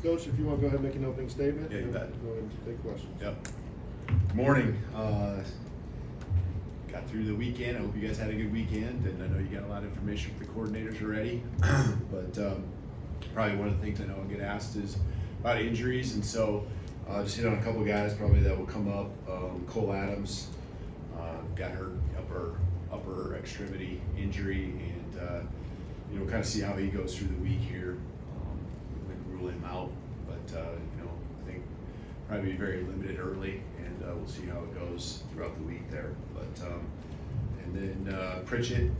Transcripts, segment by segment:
Coach, if you want to go ahead and make an opening statement. Yeah, you bet. Go ahead and take questions. Yep. Morning. Got through the weekend. I hope you guys had a good weekend, and I know you got a lot of information from the coordinators already. But probably one of the things I know I'll get asked is about injuries, and so just hit on a couple guys probably that will come up. Cole Adams got hurt upper extremity injury, and kind of see how he goes through the week here. We rule him out, but I think probably be very limited early, and we'll see how it goes throughout the week there. But and then Pritchett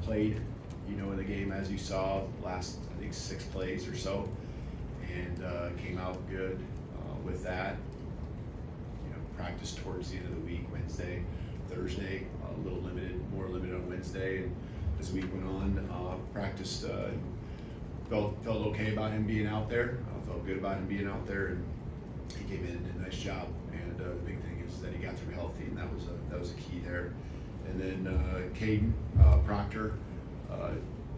played, in the game as you saw last, I think 6 plays or so, and came out good with that. Practiced towards the end of the week, Wednesday, Thursday, a little limited, more limited on Wednesday, and as the week went on, practiced. Felt okay about him being out there. Felt good about him being out there, and he came in and did a nice job. And the big thing is that he got through healthy, and that was a key there. And then Caden Proctor,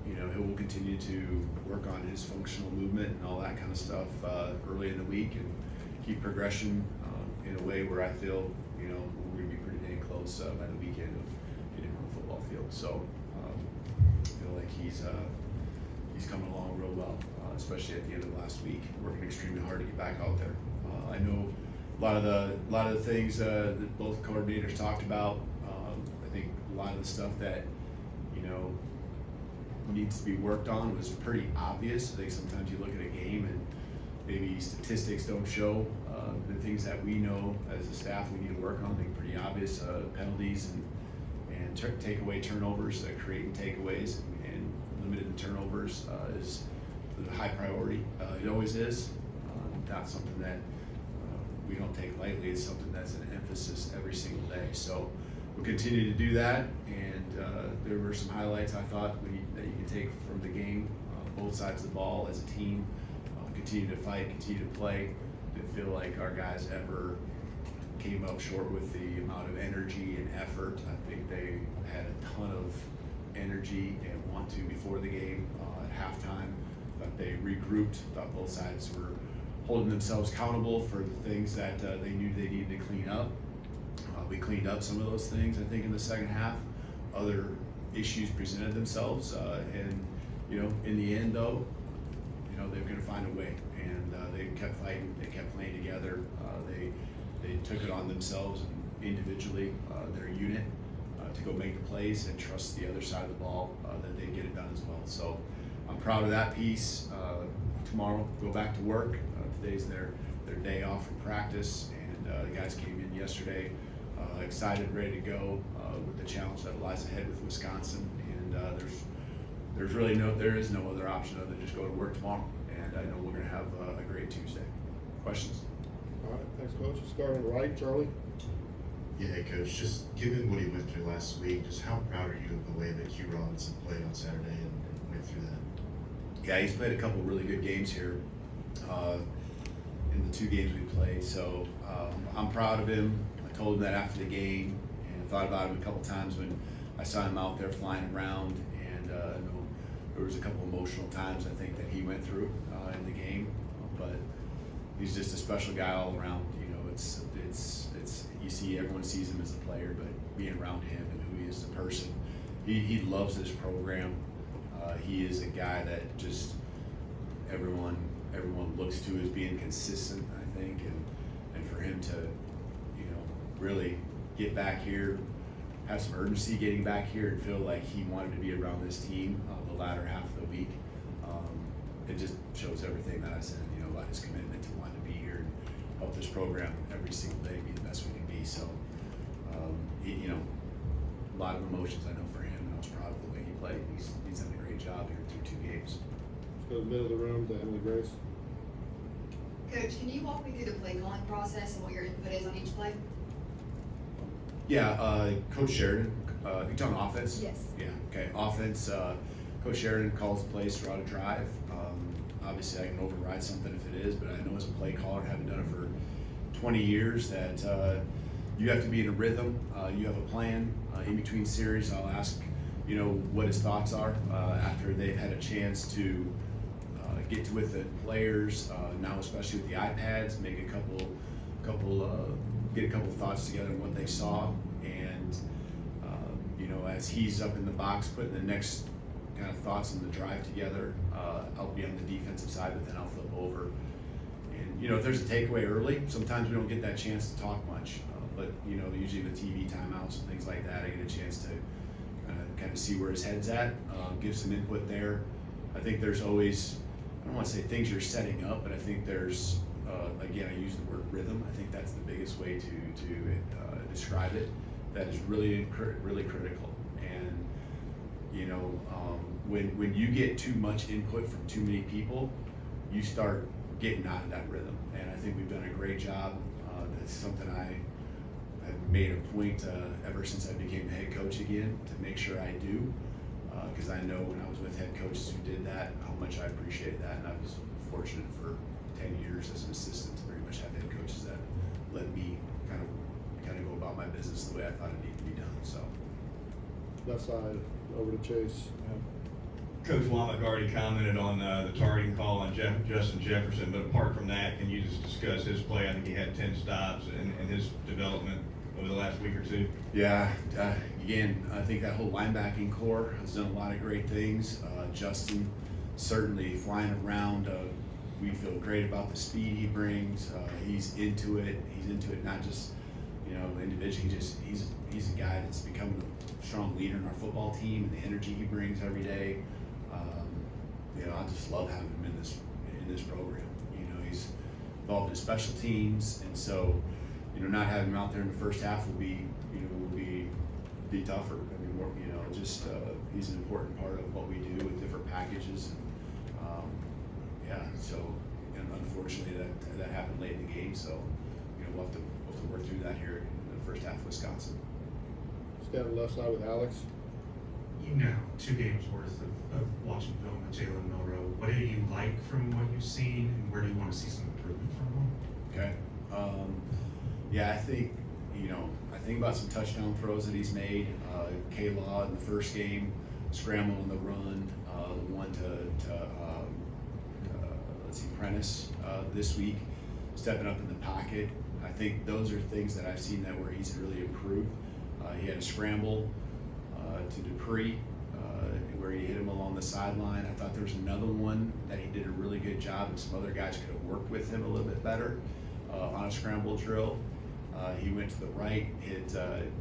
he will continue to work on his functional movement and all that kind of stuff early in the week, and keep progression in a way where I feel we're going to be pretty dang close by the weekend of getting on the football field. So I feel like he's coming along real well, especially at the end of last week, working extremely hard to get back out there. I know a lot of the things that both coordinators talked about. I think a lot of the stuff that needs to be worked on was pretty obvious. I think sometimes you look at a game and maybe statistics don't show the things that we know as a staff we need to work on. I think pretty obvious penalties and takeaway turnovers, creating takeaways and limited in turnovers is a high priority. It always is. Not something that we don't take lightly. It's something that's an emphasis every single day. So we'll continue to do that. And there were some highlights I thought that you can take from the game, both sides of the ball as a team. Continue to fight, continue to play. Didn't feel like our guys ever came up short with the amount of energy and effort. I think they had a ton of energy and want to before the game. At halftime, thought they regrouped. Thought both sides were holding themselves accountable for the things that they knew they needed to clean up. We cleaned up some of those things, I think, in the second half. Other issues presented themselves, and in the end, though, they're going to find a way, and they kept fighting. They kept playing together. They took it on themselves individually, their unit, to go make the plays and trust the other side of the ball that they'd get it done as well. So I'm proud of that piece. Tomorrow, go back to work. Today's their day off from practice, and the guys came in yesterday excited, ready to go with the challenge that lies ahead with Wisconsin. And there is no other option other than just go to work tomorrow. And I know we're going to have a great Tuesday. Questions? All right, thanks, Coach. Starting right, Charlie. Yeah, hey, Coach. Just given what he went through last week, just how proud are you of the way that Q Robinson played on Saturday and went through that? Yeah, he's played a couple really good games here in the 2 games we played. So I'm proud of him. I told him that after the game, and I thought about him a couple times when I saw him out there flying around. And I know there was a couple emotional times I think that he went through in the game, but he's just a special guy all around. Everyone sees him as a player, but being around him and who he is as a person, he loves this program. He is a guy that just everyone looks to as being consistent, I think, and for him to really get back here, have some urgency getting back here, and feel like he wanted to be around this team the latter half of the week. It just shows everything that I said, about his commitment to wanting to be here and help this program every single day be the best we can be. So, a lot of emotions I know for him, and I was proud of the way he played. He's done a great job here through 2 games. Let's go to the middle of the room to Emily Grace. Coach, can you walk me through the play calling process and what your input is on each play? Yeah, Coach Sheridan, you talking offense? Yes. Yeah, okay. Offense, Coach Sheridan calls the plays throughout a drive. Obviously, I can override something if it is, but I know as a play caller, having done it for 20 years, that you have to be in a rhythm. You have a plan. In between series, I'll ask, what his thoughts are after they've had a chance to get to with the players, now especially with the iPads, make get a couple thoughts together on what they saw, and as he's up in the box putting the next kind of thoughts in the drive together, I'll be on the defensive side, but then I'll flip over. And if there's a takeaway early, sometimes we don't get that chance to talk much, but usually with TV timeouts and things like that, I get a chance to kind of see where his head's at, give some input there. I think there's always, I don't want to say things you're setting up, but I think there's, again, I use the word rhythm. I think that's the biggest way to describe it. That is really critical. And when you get too much input from too many people, you start getting out of that rhythm. And I think we've done a great job. That's something I've made a point ever since I became the head coach again to make sure I do, because I know when I was with head coaches who did that, how much I appreciated that. And I was fortunate for 10 years as an assistant to pretty much have head coaches that let me kind of go about my business the way I thought it needed to be done. So Left side, over to Chase. Coach Womack already commented on the targeting call on Justin Jefferson, but apart from that, can you just discuss his play? I think he had 10 stops and his development over the last week or two. Yeah, again, I think that whole linebacking core has done a lot of great things. Justin certainly flying around. We feel great about the speed he brings. He's into it. He's into it not just individually. He's a guy that's becoming a strong leader in our football team, and the energy he brings every day. I just love having him in this program. He's involved in special teams, and so not having him out there in the first half will be tougher. I mean, he's an important part of what we do with different packages. And unfortunately that happened late in the game. So we'll have to work through that here in the first half of Wisconsin. Stay on the left side with Alex. 2 games worth of watching film with Jalen Milroe. What do you like from what you've seen, and where do you want to see some improvement from him? Okay. I think about some touchdown throws that he's made. K-Law in the first game, scramble on the run, the one to Prentice this week, stepping up in the pocket. I think those are things that I've seen that where he's really improved. He had a scramble to Dupree where he hit him along the sideline. I thought there was another one that he did a really good job, and some other guys could have worked with him a little bit better on a scramble drill. He went to the right, hit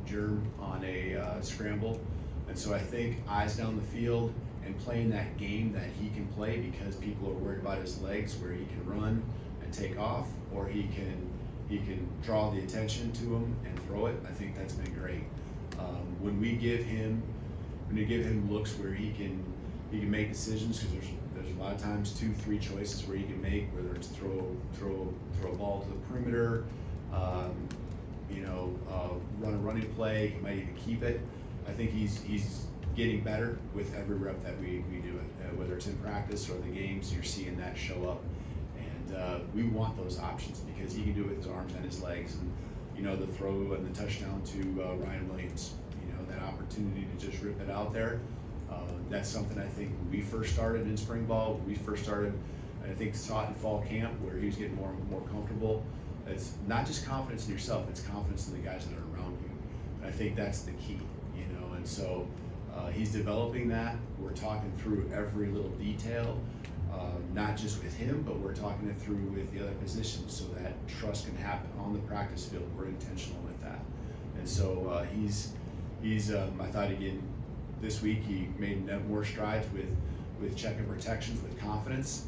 Germ on a scramble. And so I think eyes down the field and playing that game that he can play, because people are worried about his legs, where he can run and take off, or he can draw the attention to him and throw it. I think that's been great. When we give him looks where he can make decisions, because there's a lot of times 2-3 choices where he can make, whether it's throw a ball to the perimeter, run a running play, he might even keep it. I think he's getting better with every rep that we do it, whether it's in practice or the games. You're seeing that show up, and we want those options because he can do it with his arms and his legs. And the throw and the touchdown to Ryan Williams, that opportunity to just rip it out there. That's something I think when we first started in spring ball, I think saw it in fall camp where he was getting more and more comfortable. It's not just confidence in yourself, it's confidence in the guys that are around you. And I think that's the key, and so he's developing that. We're talking through every little detail, not just with him, but we're talking it through with the other positions so that trust can happen on the practice field. We're intentional with that. And so he's I thought again, this week he made more strides with checking protections, with confidence.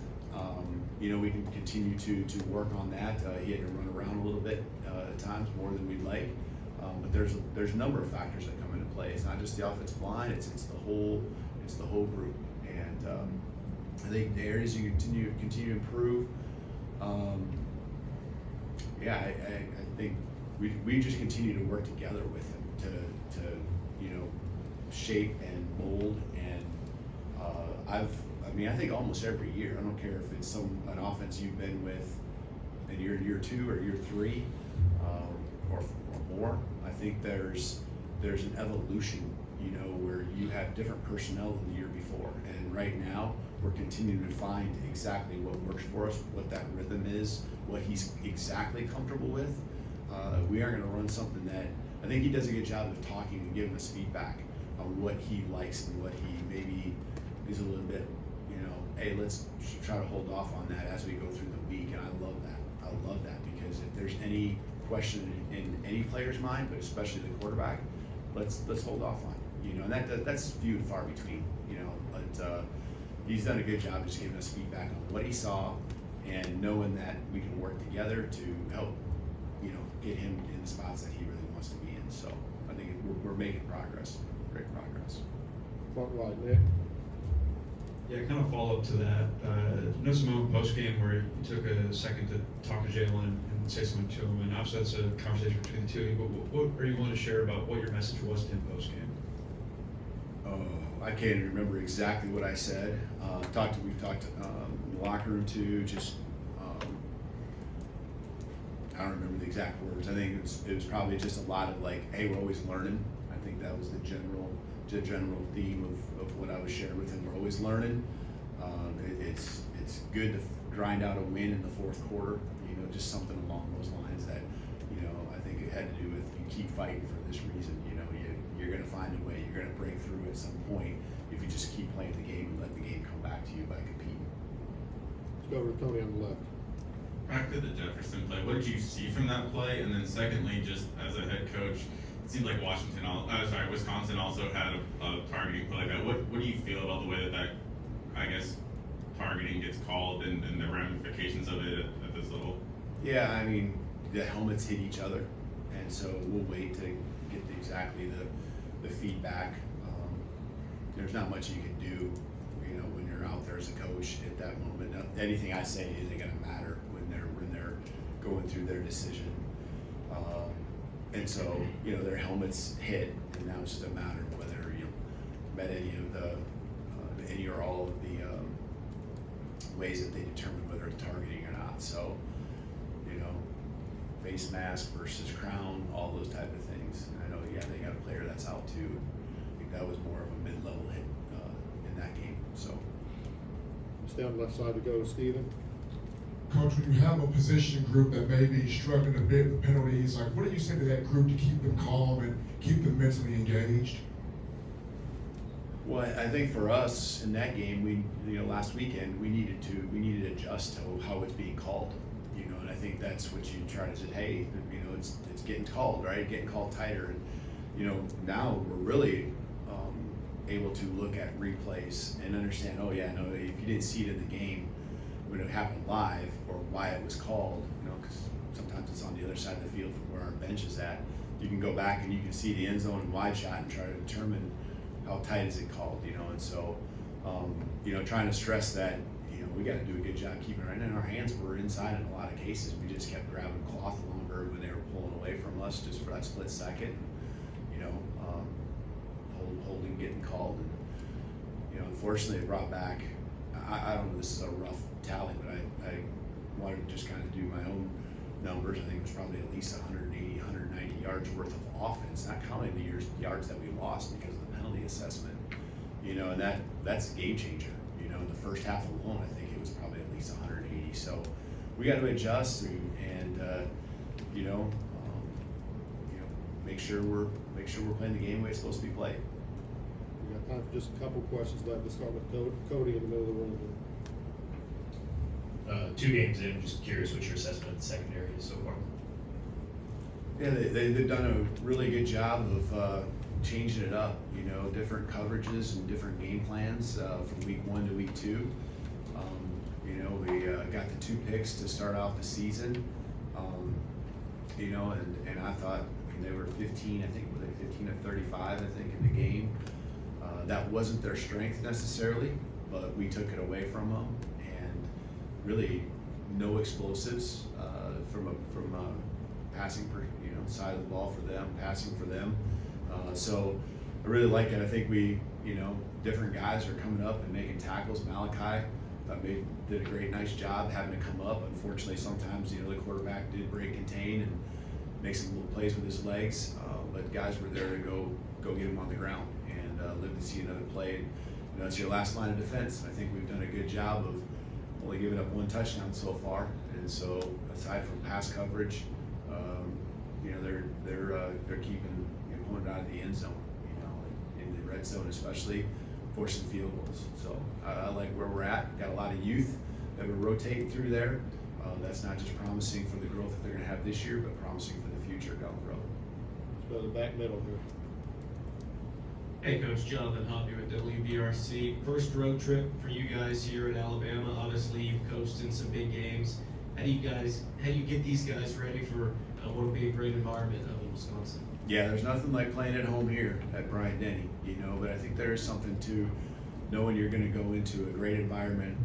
We can continue to work on that. He had to run around a little bit at times, more than we'd like. But there's a number of factors that come into play. It's not just the offensive line; it's the whole group. And I think the areas you continue to improve. I think we just continue to work together with him to shape and mold. And I think almost every year, I don't care if it's an offense you've been with in year 2 or year 3 or more. I think there's an evolution, where you have different personnel than the year before. And right now we're continuing to find exactly what works for us, what that rhythm is, what he's exactly comfortable with. We aren't gonna run something that, I think he does a good job of talking and giving us feedback on what he likes and what he maybe is a little bit, you know, hey, let's try to hold off on that as we go through the week, and I love that. I love that, because if there's any question in any player's mind, but especially the quarterback, let's hold off on it, you know, and that's few and far between, you know, but he's done a good job of just giving us feedback on what he saw and knowing that we can work together to help, you know, get him in the spots that he really wants to be in. So I think we're making progress, great progress. Front right, Nick. Yeah, kind of follow up to that. No Simone post game where you took a second to talk to Jalen and say something to him, and obviously that's a conversation between the two of you. But what are you willing to share about what your message was to him post game? I can't even remember exactly what I said. We've talked in the locker room too. Just I don't remember the exact words. I think it was probably just a lot of like, hey, we're always learning. I think that was the general theme of what I was sharing with him. We're always learning. It's good to grind out a win in the fourth quarter. You know, just something along those lines that, you know, I think it had to do with you keep fighting for this reason. You know, you're going to find a way. You're going to break through at some point if you just keep playing the game and let the game come back to you by competing. Let's go over to Tony on the left. Back to the Jefferson play, what did you see from that play? And then secondly, just as a head coach, it seemed like Wisconsin also had a targeting play like that. What do you feel about the way that I guess, targeting gets called and the ramifications of it at this level? Yeah, I mean, the helmets hit each other, and so we'll wait to get exactly the feedback. There's not much you can do, you know, when you're out there as a coach at that moment. Anything I say isn't going to matter when they're going through their decision. And so, you know, their helmets hit, and now it's just a matter of whether you met any or all of the ways that they determine whether it's targeting or not. So, you know, face mask versus crown, all those type of things. And I know, yeah, they got a player that's out too. I think that was more of a mid-level hit in that game. So, Stay on the left side to go to Steven. Coach, when you have a position group that may be struggling a bit with penalties, like what do you say to that group to keep them calm and keep them mentally engaged? well, I think for us in that game, last weekend, we needed to adjust to how it's being called, you know, and I think that's what you try to say, hey, you know, it's getting called, right? Getting called tighter, and, you know, now we're really able to look at replays and understand, oh yeah, no, if you didn't see it in the game, when it happened live, or why it was called, you know, because sometimes it's on the other side of the field from where our bench is at. You can go back and you can see the end zone and wide shot and try to determine how tight is it called, you know, and so, you know, trying to stress that, you know, we got to do a good job keeping it right in our hands. We're inside in a lot of cases. We just kept grabbing cloth longer when they were pulling away from us just for that split second, you know, holding, getting called. And, you know, unfortunately it brought back, I don't know, this is a rough tally, but I wanted to just kind of do my own numbers. I think it was probably at least 180, 190 yards worth of offense, not counting the yards that we lost because of the penalty assessment. You know, and that's a game changer. You know, in the first half alone, I think it was probably at least 180. So we got to adjust and you know, make sure we're playing the game the way it's supposed to be played. We got time for just a couple questions left. Let's start with Cody in the middle of the room. 2 games in, just curious what your assessment of the secondary is so far. Yeah, they've done a really good job of changing it up, you know, different coverages and different game plans from week 1 to week 2. You know, we got the 2 picks to start off the season, you know, and I thought, I mean, they were 15, I think, were they 15 of 35, I think, in the game. That wasn't their strength necessarily, but we took it away from them, and really no explosives from a passing side of the ball for them, passing for them. So I really like it. I think we, you know, different guys are coming up and making tackles. Malachi did a nice job having to come up. Unfortunately, sometimes, you know, the quarterback did break contain and make some little plays with his legs, but guys were there to go get him on the ground and live to see another play. it's your last line of defense. I think we've done a good job of only giving up one touchdown so far, and so aside from pass coverage, they're keeping opponent out of the end zone, in the red zone especially, forcing field goals. So I like where we're at. Got a lot of youth that we're rotating through there. That's not just promising for the growth that they're going to have this year, but promising for the future down the road. Let's go to the back middle here. Hey Coach, Jonathan Hoppy with WBRC. First road trip for you guys here at Alabama. Obviously you've coached in some big games. How do you get these guys ready for what will be a great environment up in Wisconsin? Yeah, there's nothing like playing at home here at Bryant-Denny, but I think there is something to knowing you're going to go into a great environment.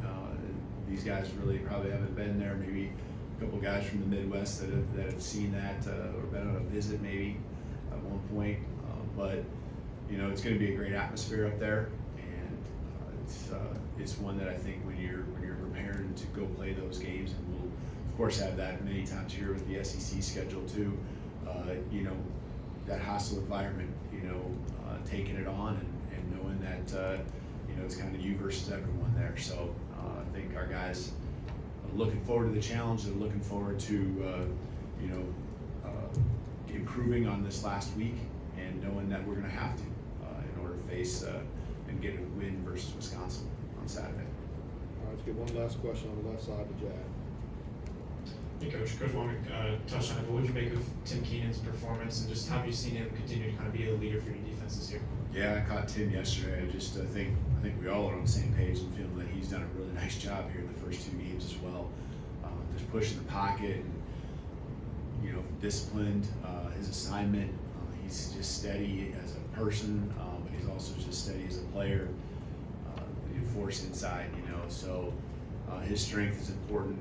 These guys really probably haven't been there. Maybe a couple guys from the Midwest that have seen that or been on a visit maybe at one point. But it's going to be a great atmosphere up there, and it's one that I think when you're preparing to go play those games, and we'll of course have that many times here with the SEC schedule too. That hostile environment, taking it on and knowing that it's kind of you versus everyone there. So I think our guys are looking forward to the challenge. They're looking forward to improving on this last week and knowing that we're going to have to in order to face and get a win versus Wisconsin on Saturday. All right, let's get one last question on the left side to Jack. Hey Coach, Coach Womack touched on it, but what did you make of Tim Keenan's performance, and just how have you seen him continue to kind of be a leader for your defenses here? Yeah, I caught Tim yesterday. I think we all are on the same page and feeling that he's done a really nice job here in the first two games as well. Just pushing the pocket and disciplined. His assignment. He's just steady as a person, but he's also just steady as a player. Force inside, So his strength is important.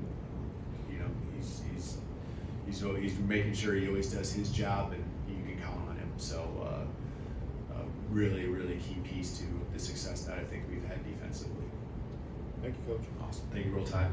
He's making sure he always does his job, and you can count on him. So really, really key piece to the success that I think we've had defensively. Thank you, Coach. Awesome. Thank you, Roll Tide.